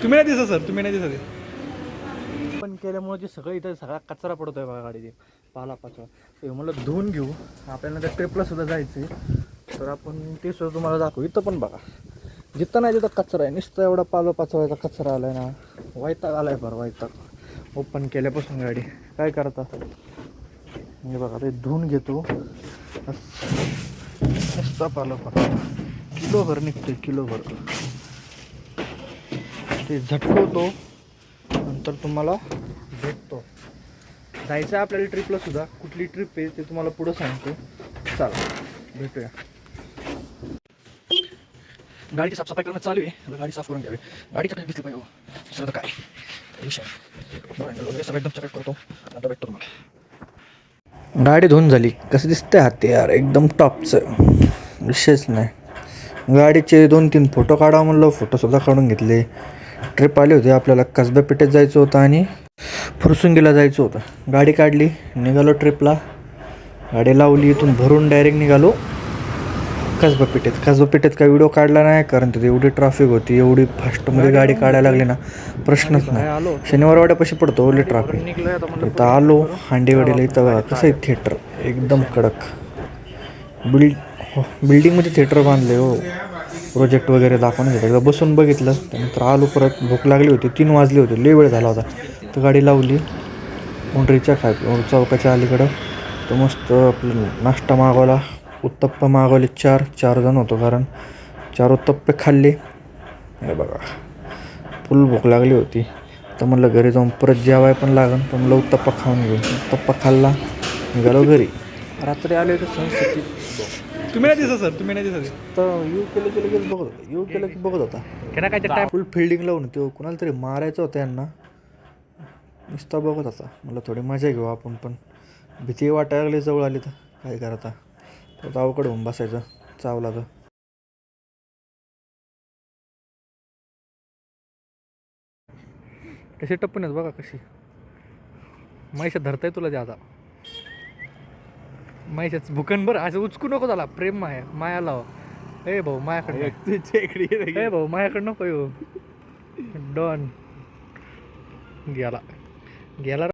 तुम्ही नाही दिसत सर, तुम्ही नाही दिसत. पण केल्यामुळे जे सगळं इथं सगळा कचरा पडतोय बघा गाडीचे, पाला पाचवा. ते म्हणलं धुवून घेऊ, आपल्याला त्या ट्रिपला सुद्धा जायचं आहे, तर आपण ते सुद्धा तुम्हाला दाखवू. इथं पण बघा, जिथं नाही तिथं कचरा आहे, नुसतं एवढा पाला पाचवायचा कचरा आलाय ना, वैताग आलाय बरं वैताग. ओपन केल्यापासून गाडी काय करता. हे बघा ते धुवून घेतो, नुसता पाला पाचवा किलोभर निघतोय, किलोभर. ते झटकवतो, नंतर तुम्हाला भेटतो. जायचं आहे आपल्याला ट्रिपला सुद्धा. कुठली ट्रिप आहे ते तुम्हाला पुढं सांगतो. चला भेटूया. गाडीची साफसफाई करणं चालू आहे. गाडी साफ करून घ्यावी. गाडी चटक दिसली पाहिजे. दुसरं काय विषय वगैरे सगळं एकदम चटक करतो. आता भेटतो तुम्हाला. गाडी धुवून झाली. कसं दिसतंय हात यार, एकदम टॉपचं, विषयच नाही. गाडीचे 2-3 फोटो काढा म्हणलं, फोटोसुद्धा काढून घेतले. ट्रिप आली होती आपल्याला, कसबा पेठेत जायचं होतं आणि फुरसुंगीला जायचं होतं. गाडी काढली, निघालो ट्रिपला. गाडी लावली, इथून भरून डायरेक्ट निघालो कसबा पेठेत. कसबा पेठेत काही व्हिडिओ काढला नाही, कारण तिथे एवढी ट्रॅफिक होती, एवढी फास्टमध्ये गाडी काढायला लागली ना, प्रश्नच नाही. शनिवारवाड्यापाशी पडतो ओली ट्रॅफिक. इथं आलो हांडेवाडीला. इथं बघा कसं आहे थिएटर, एकदम कडक. बिल्डिंगमध्ये थिएटर बांधले हो, प्रोजेक्ट वगैरे दाखवण्यासाठी. एकदा बसून बघितलं, त्यानंतर आलो परत. भूक लागली होती, 3 वाजले होते, लय वेळ झाला होता. तर गाडी लावली मुंडरीच्या चौकाच्या अलीकडं. तर मस्त आपलं नाश्ता मागवला, उत्तप्पा मागवले. 4 जण होतो, कारण 4 उत्तप्पे खाल्ले. हे बघा फुल भूक लागली होती. तर म्हणलं घरी जाऊन परत जेवाय पण लागेल, तर म्हणलं उत्तप्पा खाऊन घेऊ. उत्तप्पा खाल्ला, निघालो घरी. रात्री आले तर संस्कृती. तुम्ही नाही दिसत सर, तुम्ही नाही दिसत. तर येऊ केलं की लगेच बघत होता, येऊ केलं की बघत होता. काय फुल फिल्डिंग लावून तो कुणाला तरी मारायचं होतं यांना, नुसता बघत होता. मला थोडी मजा घेऊ आपण पण. भीती वाटायला लागली जवळ आली तर काय करता. तर अवघड होऊन बसायचं चावला तर. कशी टप्पन आहेत बघा, कशी माईशात धरताय तुला ते आता. माईशाच भुकन बरं, असं उचकू नको त्याला. प्रेम माया लाव. ए भाऊ मायाकडे, ए भाऊ मायाकडे नको येऊ. डॉन गेला.